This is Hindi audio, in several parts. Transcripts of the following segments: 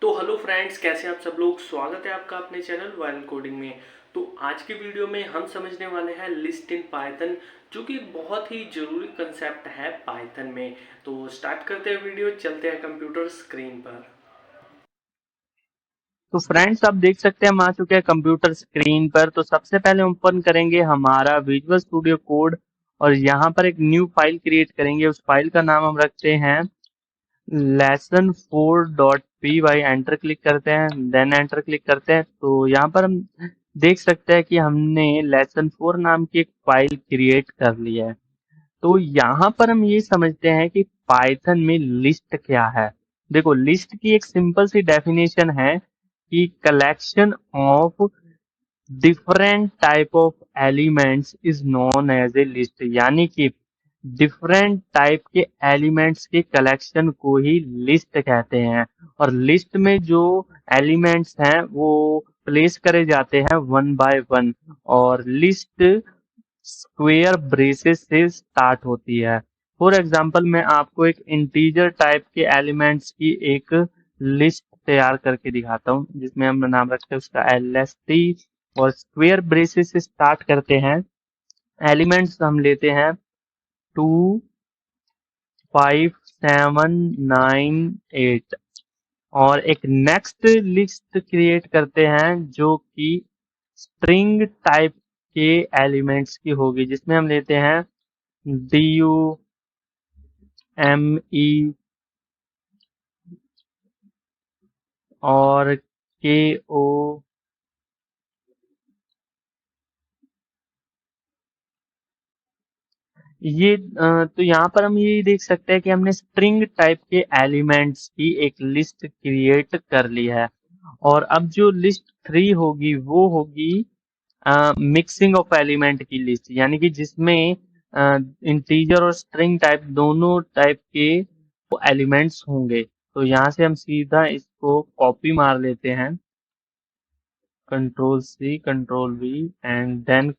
तो हेलो फ्रेंड्स, कैसे हैं आप सब लोग। स्वागत है आपका अपने चैनल वाइल्ड कोडिंग में। तो आज की वीडियो में हम समझने वाले हैं लिस्ट इन पाइथन, जो कि एक बहुत ही ज़रूरी कंसेप्ट है पाइथन में। तो स्टार्ट करते हैं वीडियो, चलते हैं कंप्यूटर स्क्रीन पर। तो फ्रेंड्स आप देख सकते हैं हम आ चुके हैं कंप्यूटर स्क्रीन पर। तो सबसे पहले ओपन करेंगे हमारा विजुअल स्टूडियो कोड और यहाँ पर एक न्यू फाइल क्रिएट करेंगे। उस फाइल का नाम हम रखते हैं lesson4.py। एंटर क्लिक करते हैं, देन एंटर क्लिक करते हैं। तो यहाँ पर हम देख सकते हैं कि हमने lesson4 नाम की एक फाइल क्रिएट कर ली है। तो यहाँ पर हम ये समझते हैं कि पाइथन में लिस्ट क्या है। देखो, लिस्ट की एक सिंपल सी डेफिनेशन है कि collection of different type of elements is known as a list. यानी कि डिफरेंट टाइप के एलिमेंट्स के कलेक्शन को ही लिस्ट कहते हैं। और लिस्ट में जो एलिमेंट्स हैं वो प्लेस करे जाते हैं वन बाय वन। और लिस्ट स्क्वेयर ब्रेसेस से स्टार्ट होती है। फॉर एग्जांपल मैं आपको एक इंटीजर टाइप के एलिमेंट्स की एक लिस्ट तैयार करके दिखाता हूँ, जिसमें हम नाम रखते हैं उसका LST। और स्क्वेयर ब्रेसेस से स्टार्ट करते हैं। एलिमेंट्स हम लेते हैं 2, 5, 7, 9, 8। और एक नेक्स्ट लिस्ट क्रिएट करते हैं जो कि स्ट्रिंग टाइप के एलिमेंट्स की होगी, जिसमें हम लेते हैं DUME और KO। तो यहाँ पर हम ये देख सकते हैं कि हमने स्ट्रिंग टाइप के एलिमेंट्स की एक लिस्ट क्रिएट कर ली है। और अब जो लिस्ट 3 होगी वो होगी मिक्सिंग ऑफ एलिमेंट की लिस्ट, यानी कि जिसमें इंटीजर और स्ट्रिंग टाइप दोनों टाइप के एलिमेंट्स होंगे। तो यहाँ से हम सीधा इसको कॉपी मार लेते हैं, Ctrl+C Ctrl+V and then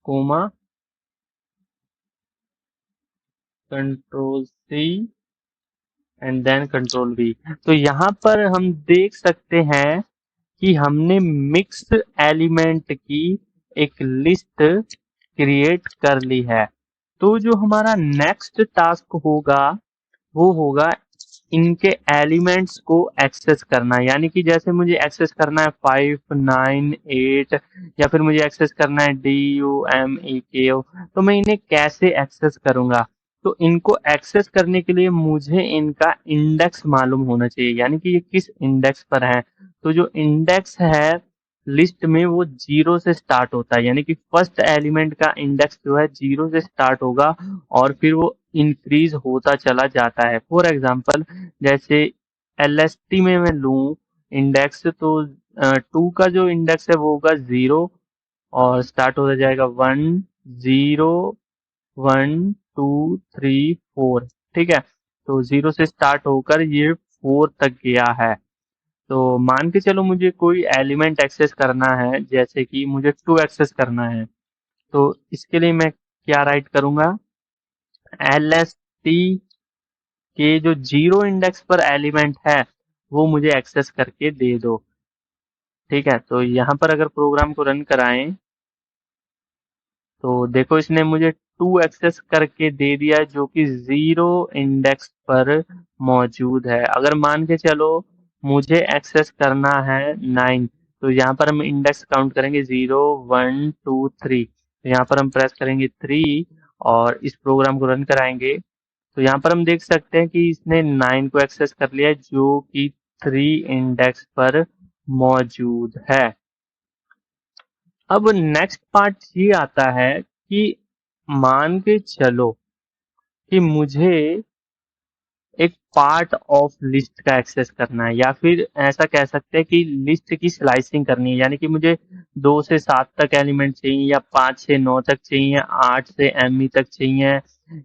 comma, Ctrl+C and then Ctrl+V। तो यहाँ पर हम देख सकते हैं कि हमने मिक्स एलिमेंट की एक लिस्ट क्रिएट कर ली है। तो जो हमारा नेक्स्ट टास्क होगा वो होगा इनके एलिमेंट्स को एक्सेस करना। यानी कि जैसे मुझे एक्सेस करना है 5, 9, 8, या फिर मुझे एक्सेस करना है DUMEKO, तो मैं इन्हें कैसे एक्सेस करूंगा। तो इनको एक्सेस करने के लिए मुझे इनका इंडेक्स मालूम होना चाहिए, यानी कि ये किस इंडेक्स पर है। तो जो इंडेक्स है लिस्ट में वो 0 से स्टार्ट होता है, यानी कि फर्स्ट एलिमेंट का इंडेक्स जो है 0 से स्टार्ट होगा और फिर वो इंक्रीज होता चला जाता है। फॉर एग्जांपल जैसे LST में मैं लूं इंडेक्स, तो 2 का जो इंडेक्स है वो होगा 0 और स्टार्ट होता जाएगा 1, 0, 1, 2, 3, 4। ठीक है, तो 0 से स्टार्ट होकर ये 4 तक गया है। तो मान के चलो मुझे कोई एलिमेंट एक्सेस करना है, जैसे कि मुझे 2 एक्सेस करना है। तो इसके लिए मैं क्या राइट करूंगा, LST के जो 0 इंडेक्स पर एलिमेंट है वो मुझे एक्सेस करके दे दो। ठीक है, तो यहाँ पर अगर प्रोग्राम को रन कराएं तो देखो इसने मुझे 2 एक्सेस करके दे दिया, जो कि 0 इंडेक्स पर मौजूद है। अगर मान के चलो मुझे एक्सेस करना है 9, तो यहाँ पर हम इंडेक्स काउंट करेंगे 0, 1, 2, 3। तो यहाँ पर हम प्रेस करेंगे 3 और इस प्रोग्राम को रन कराएंगे। तो यहाँ पर हम देख सकते हैं कि इसने 9 को एक्सेस कर लिया है, जो कि 3 इंडेक्स पर मौजूद है। अब नेक्स्ट पार्ट ये आता है कि मान के चलो कि मुझे एक पार्ट ऑफ लिस्ट का एक्सेस करना है, या फिर ऐसा कह सकते हैं कि लिस्ट की स्लाइसिंग करनी है। यानी कि मुझे 2 से 7 तक एलिमेंट चाहिए, या 5 से 9 तक चाहिए, 8 से ME तक चाहिए,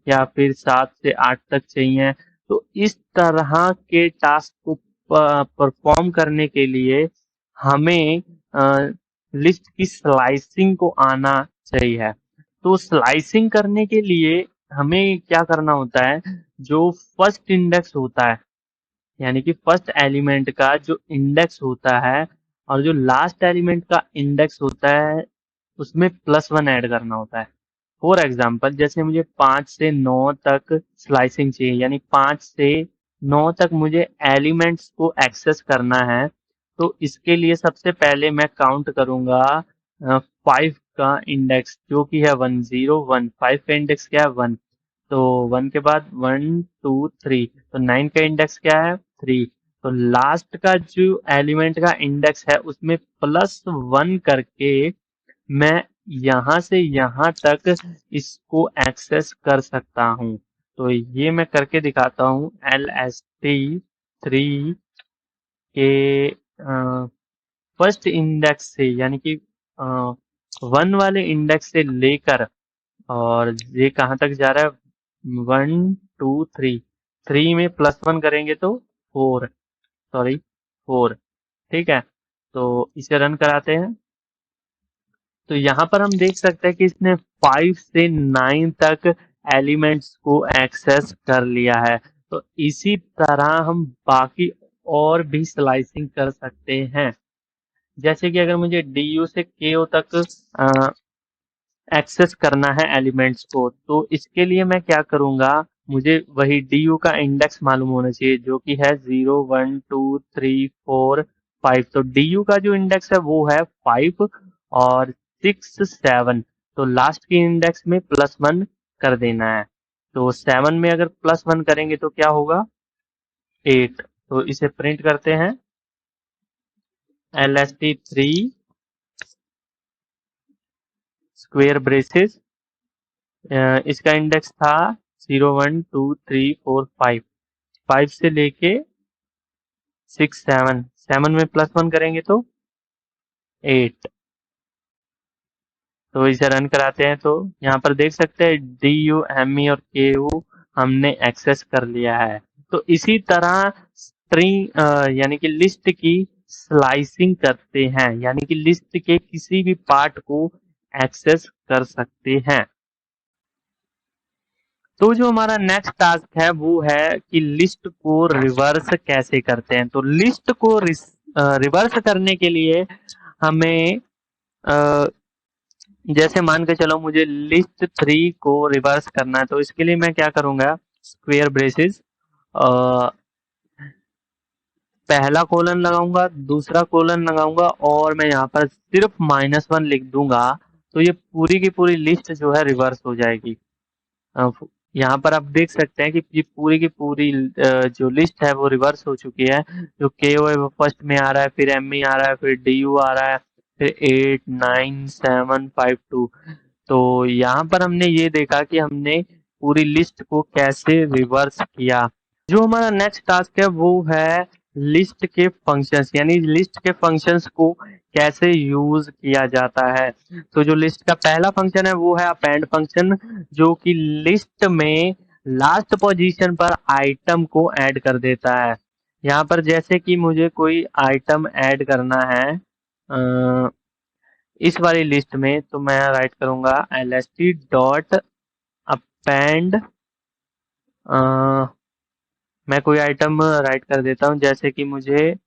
या फिर 7 से 8 तक चाहिए। तो इस तरह के टास्क को परफॉर्म करने के लिए हमें लिस्ट की स्लाइसिंग को आना चाहिए। तो स्लाइसिंग करने के लिए हमें क्या करना होता है, जो फर्स्ट इंडेक्स होता है यानी कि फर्स्ट एलिमेंट का जो इंडेक्स होता है और जो लास्ट एलिमेंट का इंडेक्स होता है उसमें +1 ऐड करना होता है। फॉर एग्जाम्पल जैसे मुझे 5 से 9 तक स्लाइसिंग चाहिए, यानी 5 से 9 तक मुझे एलिमेंट्स को एक्सेस करना है। तो इसके लिए सबसे पहले मैं काउंट करूंगा 5 का इंडेक्स, जो कि है 101। 5 का इंडेक्स क्या है? 1। तो 1 के बाद 1 2 3, तो 9 का इंडेक्स क्या है? 3। तो लास्ट का जो एलिमेंट का इंडेक्स है उसमें +1 करके मैं यहाँ से यहाँ तक इसको एक्सेस कर सकता हूँ। तो ये मैं करके दिखाता हूँ। LST3 के फर्स्ट इंडेक्स से, यानी कि 1 वाले इंडेक्स से लेकर, और ये कहाँ तक जा रहा है? 1 2 3। 3 में +1 करेंगे तो 4, सॉरी 4। ठीक है, तो इसे रन कराते हैं। तो यहाँ पर हम देख सकते हैं कि इसने 5 से 9 तक एलिमेंट्स को एक्सेस कर लिया है। तो इसी तरह हम बाकी और भी स्लाइसिंग कर सकते हैं। जैसे कि अगर मुझे DU से KO तक एक्सेस करना है एलिमेंट्स को, तो इसके लिए मैं क्या करूंगा? मुझे वही DU का इंडेक्स मालूम होना चाहिए, जो कि है 0 1 2 3 4 5। तो DU का जो इंडेक्स है वो है 5 और 6 7। तो लास्ट के इंडेक्स में +1 कर देना है। तो 7 में अगर +1 करेंगे तो क्या होगा? 8। तो इसे प्रिंट करते हैं। LST3 स्क्वेयर ब्रेसेस, इसका इंडेक्स था 0 1 2 3 4 5। 5 से लेके 6 7। 7 में +1 करेंगे तो 8। तो इसे रन कराते हैं तो यहाँ पर देख सकते हैं DU ME और KU हमने एक्सेस कर लिया है। तो इसी तरह स्ट्रिंग यानी कि लिस्ट की स्लाइसिंग करते हैं, यानी कि लिस्ट के किसी भी पार्ट को एक्सेस कर सकते हैं। तो जो हमारा नेक्स्ट टास्क है वो है कि लिस्ट को रिवर्स कैसे करते हैं। तो लिस्ट को रिवर्स करने के लिए हमें अ, जैसे मान के चलो मुझे लिस्ट 3 को रिवर्स करना है, तो इसके लिए मैं क्या करूंगा? स्क्वेयर ब्रेसेस, पहला कोलन लगाऊंगा, दूसरा कोलन लगाऊंगा, और मैं यहाँ पर सिर्फ -1 लिख दूंगा। तो ये पूरी की पूरी लिस्ट जो है रिवर्स हो जाएगी। अ, यहाँ पर आप देख सकते हैं कि ये पूरी की पूरी जो लिस्ट है वो रिवर्स हो चुकी है। जो KO है वो फर्स्ट में आ रहा है, फिर ME आ रहा है, फिर DU आ रहा है, फिर 8 9 7 5 2। तो यहाँ पर हमने ये देखा कि हमने पूरी लिस्ट को कैसे रिवर्स किया। जो हमारा नेक्स्ट टास्क है वो है लिस्ट के फंक्शंस, यानी लिस्ट के फंक्शंस को कैसे यूज किया जाता है। तो जो लिस्ट का पहला फंक्शन है वो है अपेंड फंक्शन, जो कि लिस्ट में लास्ट पोजीशन पर आइटम को ऐड कर देता है। यहाँ पर जैसे कि मुझे कोई आइटम ऐड करना है इस वाली लिस्ट में, तो मैं राइट करूंगा LST डॉट अपेंड। मैं कोई आइटम राइट कर देता हूँ, जैसे कि मुझे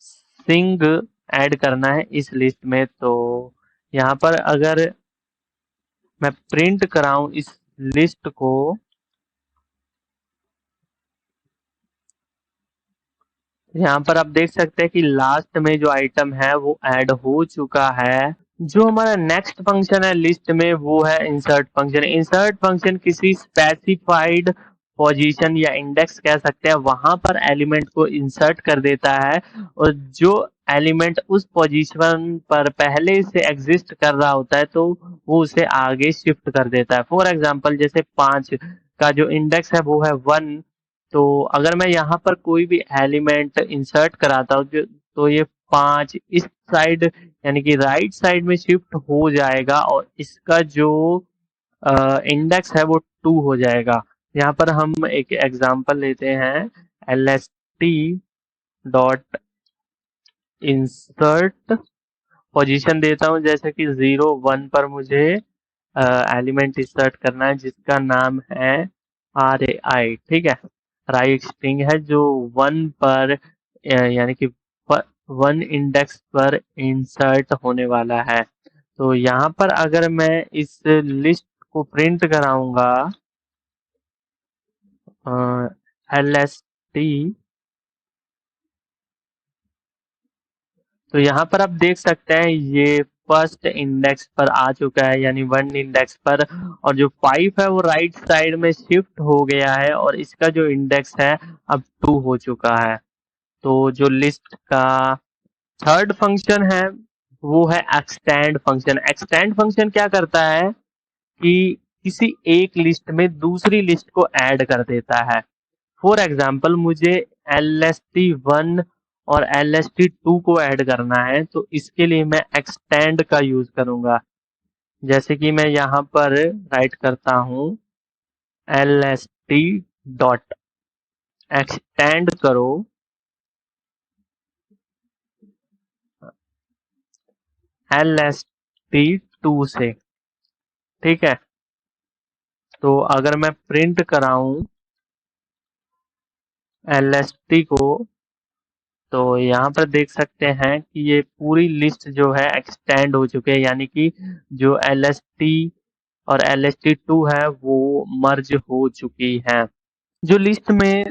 सिंग ऐड करना है इस लिस्ट में। तो यहाँ पर अगर मैं प्रिंट कराऊं इस लिस्ट को, यहाँ पर आप देख सकते हैं कि लास्ट में जो आइटम है वो ऐड हो चुका है। जो हमारा नेक्स्ट फंक्शन है लिस्ट में वो है इंसर्ट फंक्शन। इंसर्ट फंक्शन किसी स्पेसिफाइड पोजीशन या इंडेक्स कह सकते हैं, वहां पर एलिमेंट को इंसर्ट कर देता है, और जो एलिमेंट उस पोजीशन पर पहले से एग्जिस्ट कर रहा होता है तो वो उसे आगे शिफ्ट कर देता है। फॉर एग्जांपल जैसे 5 का जो इंडेक्स है वो है 1। तो अगर मैं यहाँ पर कोई भी एलिमेंट इंसर्ट कराता हूँ तो ये 5 इस साइड यानी कि राइट साइड में शिफ्ट हो जाएगा, और इसका जो इंडेक्स है वो 2 हो जाएगा। यहाँ पर हम एक एग्जांपल लेते हैं। LST डॉट इंसर्ट पोजीशन देता हूँ, जैसे कि 0 1 पर मुझे एलिमेंट इंसर्ट करना है जिसका नाम है RAI। ठीक है, राइट स्ट्रिंग है जो 1 पर यानी कि 1 इंडेक्स पर इंसर्ट होने वाला है। तो यहाँ पर अगर मैं इस लिस्ट को प्रिंट कराऊंगा LST, तो यहाँ पर आप देख सकते हैं ये फर्स्ट इंडेक्स पर आ चुका है यानी 1 इंडेक्स पर, और जो 5 है वो राइट साइड में शिफ्ट हो गया है और इसका जो इंडेक्स है अब 2 हो चुका है। तो जो लिस्ट का थर्ड फंक्शन है वो है एक्सटेंड फंक्शन। एक्सटेंड फंक्शन क्या करता है कि किसी एक लिस्ट में दूसरी लिस्ट को ऐड कर देता है। फॉर एग्जाम्पल मुझे LST1 और LST2 को ऐड करना है तो इसके लिए मैं एक्सटेंड का यूज करूंगा। जैसे कि मैं यहाँ पर राइट करता हूँ LST डॉट एक्सटेंड करो LST2 से, ठीक है। तो अगर मैं प्रिंट कराऊं LST को तो यहाँ पर देख सकते हैं कि ये पूरी लिस्ट जो है एक्सटेंड हो चुके हैं यानी कि जो LST और LST2 है वो मर्ज हो चुकी है। जो लिस्ट में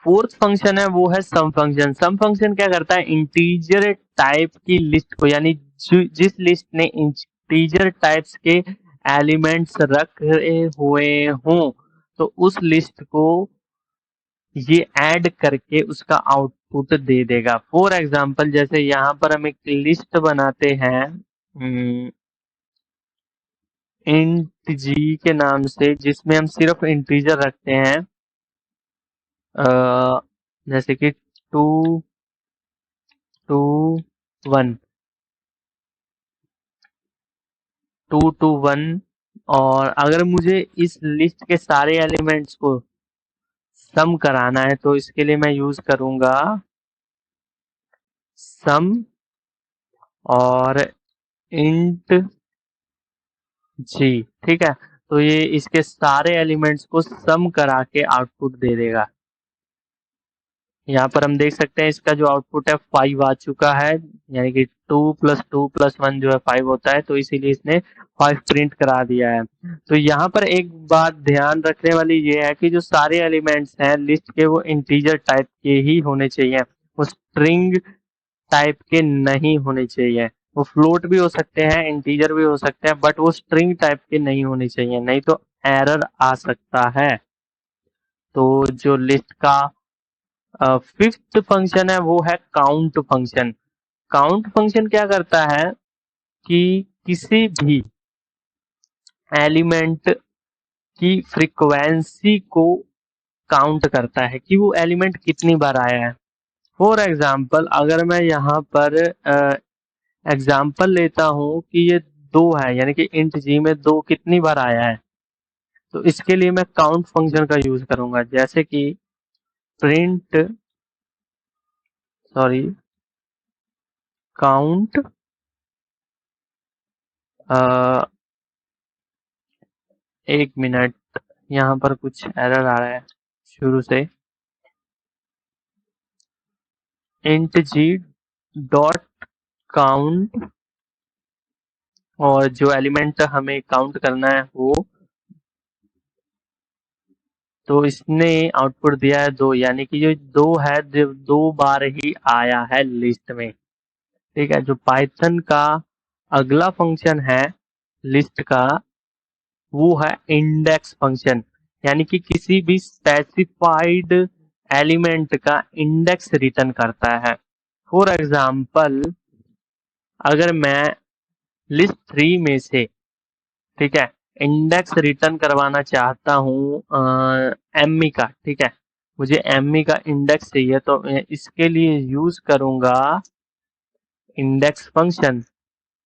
फोर्थ फंक्शन है वो है सम फंक्शन। सम फंक्शन क्या करता है, इंटीजर टाइप की लिस्ट को यानी जिस लिस्ट ने इंटीजर टाइप्स के एलिमेंट्स रखे हुए हों तो उस लिस्ट को ये ऐड करके उसका आउटपुट दे देगा। फॉर एग्जाम्पल जैसे यहाँ पर हम एक लिस्ट बनाते हैं इंट जी के नाम से जिसमें हम सिर्फ इंटीजर रखते हैं, जैसे कि 2 2 1 2 2 1। और अगर मुझे इस लिस्ट के सारे एलिमेंट्स को सम कराना है तो इसके लिए मैं यूज करूंगा सम और इंट जी, ठीक है। तो ये इसके सारे एलिमेंट्स को सम करा के आउटपुट दे देगा। यहाँ पर हम देख सकते हैं इसका जो आउटपुट है 5 आ चुका है यानी कि 2 + 2 + 1 जो है 5 होता है, तो इसीलिए इसने 5 प्रिंट करा दिया है। तो यहाँ पर एक बात ध्यान रखने वाली ये है कि जो सारे एलिमेंट्स हैं लिस्ट के वो इंटीजर टाइप के ही होने चाहिए, वो स्ट्रिंग टाइप के नहीं होने चाहिए। वो फ्लोट भी हो सकते हैं, इंटीजर भी हो सकते हैं, बट वो स्ट्रिंग टाइप के नहीं होने चाहिए, नहीं तो एरर आ सकता है। तो जो लिस्ट का फिफ्थ फंक्शन है वो है काउंट फंक्शन। काउंट फंक्शन क्या करता है कि किसी भी एलिमेंट की फ्रीक्वेंसी को काउंट करता है कि वो एलिमेंट कितनी बार आया है। फॉर एग्जाम्पल अगर मैं यहाँ पर एग्जाम्पल लेता हूँ कि ये 2 है यानी कि इंट जी में 2 कितनी बार आया है, तो इसके लिए मैं काउंट फंक्शन का यूज करूंगा। जैसे कि प्रिंट सॉरी काउंट एक मिनट, यहाँ पर कुछ एरर आ रहा है शुरू से। इंट जी डॉट काउंट और जो एलिमेंट हमें काउंट करना है वो, तो इसने आउटपुट दिया है 2 यानी कि जो 2 है जो 2 बार ही आया है लिस्ट में, ठीक है। जो पाइथन का अगला फंक्शन है लिस्ट का वो है इंडेक्स फंक्शन यानी कि किसी भी स्पेसिफाइड एलिमेंट का इंडेक्स रिटर्न करता है। फॉर एग्जाम्पल अगर मैं लिस्ट 3 में से, ठीक है, इंडेक्स रिटर्न करवाना चाहता हूँ एमई का, ठीक है, मुझे एमई का इंडेक्स चाहिए तो मैं इसके लिए यूज करूंगा इंडेक्स फंक्शन।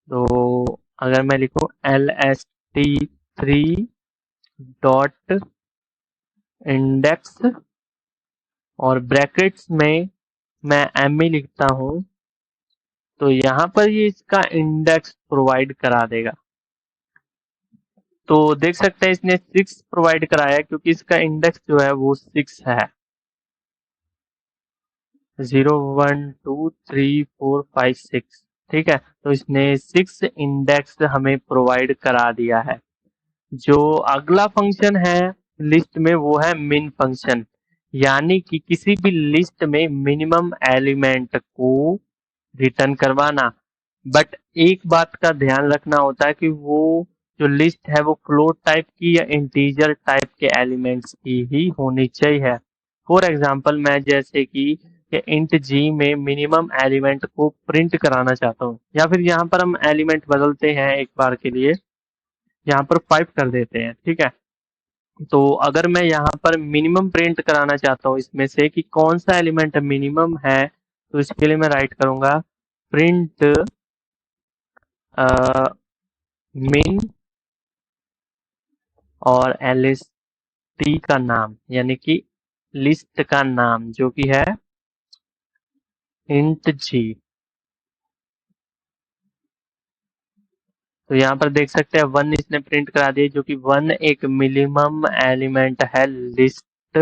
तो अगर मैं लिखूं LST3 डॉट इंडेक्स और ब्रैकेट्स में मैं एमई लिखता हूं तो यहाँ पर ये इसका इंडेक्स प्रोवाइड करा देगा। तो देख सकते हैं इसने 6 प्रोवाइड कराया है क्योंकि इसका इंडेक्स जो है वो 6 है। 0 1 2 3 4 5 6, ठीक है। तो इसने 6 इंडेक्स हमें प्रोवाइड करा दिया है। जो अगला फंक्शन है लिस्ट में वो है मिन फंक्शन, यानी कि किसी भी लिस्ट में मिनिमम एलिमेंट को रिटर्न करवाना। बट एक बात का ध्यान रखना होता है कि वो जो लिस्ट है वो फ्लोट टाइप की या इंटीजर टाइप के एलिमेंट्स की ही होनी चाहिए। फॉर एग्जांपल मैं जैसे कि इंट जी में मिनिमम एलिमेंट को प्रिंट कराना चाहता हूँ, या फिर यहाँ पर हम एलिमेंट बदलते हैं एक बार के लिए, यहाँ पर 5 कर देते हैं, ठीक है। तो अगर मैं यहाँ पर मिनिमम प्रिंट कराना चाहता हूँ इसमें से कि कौन सा एलिमेंट मिनिमम है, तो इसके लिए मैं राइट करूंगा प्रिंट मिन और एलएसटी का नाम, यानी कि लिस्ट का नाम जो कि है इंट जी। तो यहाँ पर देख सकते हैं 1 इसने प्रिंट करा दिया, जो कि 1 एक मिनिमम एलिमेंट है लिस्ट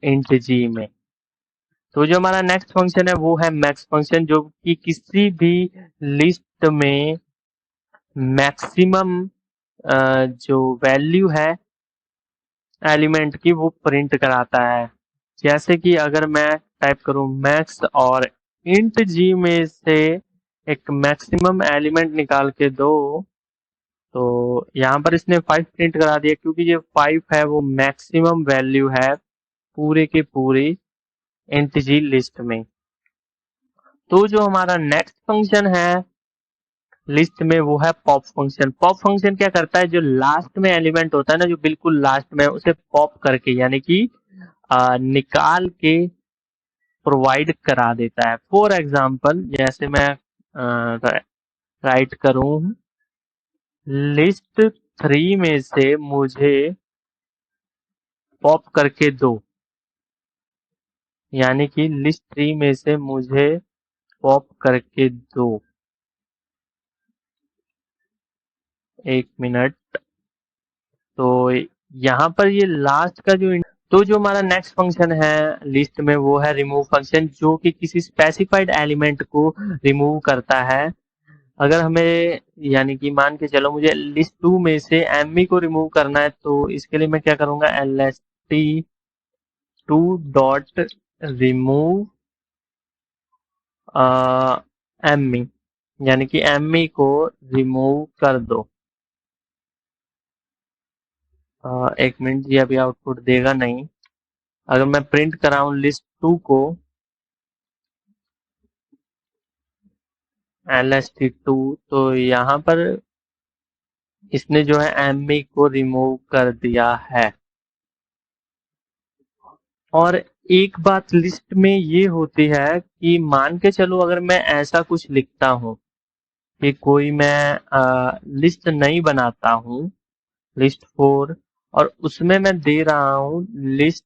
इंट जी में। तो जो हमारा नेक्स्ट फंक्शन है वो है मैक्स फंक्शन, जो कि किसी भी लिस्ट में मैक्सिमम जो वैल्यू है एलिमेंट की वो प्रिंट कराता है। जैसे कि अगर मैं टाइप करूं मैक्स और इंट जी में से एक मैक्सिमम एलिमेंट निकाल के दो, तो यहाँ पर इसने 5 प्रिंट करा दिया क्योंकि ये 5 है वो मैक्सिमम वैल्यू है पूरे के पूरे इंट जी लिस्ट में। तो जो हमारा नेक्स्ट फंक्शन है लिस्ट में वो है पॉप फंक्शन। पॉप फंक्शन क्या करता है, जो लास्ट में एलिमेंट होता है ना, जो बिल्कुल लास्ट में, उसे पॉप करके यानी कि निकाल के प्रोवाइड करा देता है। फॉर एग्जांपल जैसे मैं राइट करूं लिस्ट 3 में से मुझे पॉप करके दो, यानी कि लिस्ट 3 में से मुझे पॉप करके दो, एक मिनट। तो यहाँ पर ये लास्ट का जो तो जो हमारा नेक्स्ट फंक्शन है लिस्ट में वो है रिमूव फंक्शन, जो कि किसी स्पेसिफाइड एलिमेंट को रिमूव करता है। अगर हमें यानी कि मान के चलो मुझे लिस्ट 2 में से एम को रिमूव करना है, तो इसके लिए मैं क्या करूंगा lst2 डॉट रिमूव एम, यानी कि एम को रिमूव कर दो। एक मिनट, ये अभी आउटपुट देगा नहीं। अगर मैं प्रिंट कराऊं लिस्ट 2 को lst2, तो यहाँ पर इसने जो है एम को रिमूव कर दिया है। और एक बात लिस्ट में ये होती है कि मान के चलो अगर मैं ऐसा कुछ लिखता हूँ कि कोई मैं लिस्ट नहीं बनाता हूँ, लिस्ट 4, और उसमें मैं दे रहा हूँ लिस्ट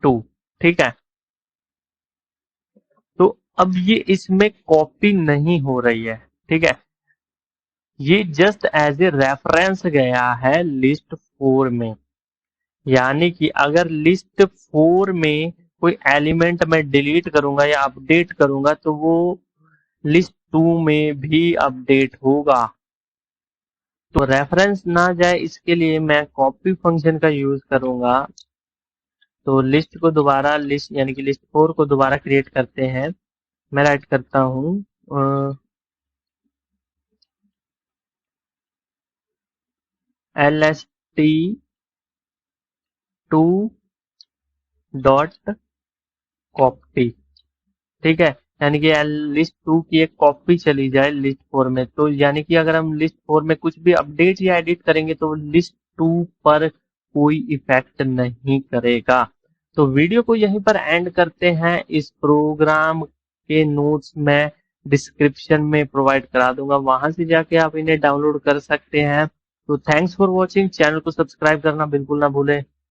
2, ठीक है। तो अब ये इसमें कॉपी नहीं हो रही है, ठीक है। ये जस्ट एज ए रेफरेंस गया है लिस्ट 4 में, यानी कि अगर लिस्ट 4 में कोई एलिमेंट मैं डिलीट करूंगा या अपडेट करूंगा तो वो लिस्ट 2 में भी अपडेट होगा। तो रेफरेंस ना जाए इसके लिए मैं कॉपी फंक्शन का यूज करूंगा। तो लिस्ट को दोबारा लिस्ट यानी कि लिस्ट 4 को दोबारा क्रिएट करते हैं। मैं राइट करता हूँ lst2 डॉट कॉपी, ठीक है। यानी कि लिस्ट 2 की एक कॉपी चली जाए लिस्ट 4 में, तो यानी कि अगर हम लिस्ट 4 में कुछ भी अपडेट या एडिट करेंगे तो लिस्ट 2 पर कोई इफेक्ट नहीं करेगा। तो वीडियो को यहीं पर एंड करते हैं। इस प्रोग्राम के नोट्स मैं डिस्क्रिप्शन में प्रोवाइड करा दूंगा, वहां से जाके आप इन्हें डाउनलोड कर सकते हैं। तो थैंक्स फॉर वॉचिंग, चैनल को सब्सक्राइब करना बिल्कुल ना भूलें।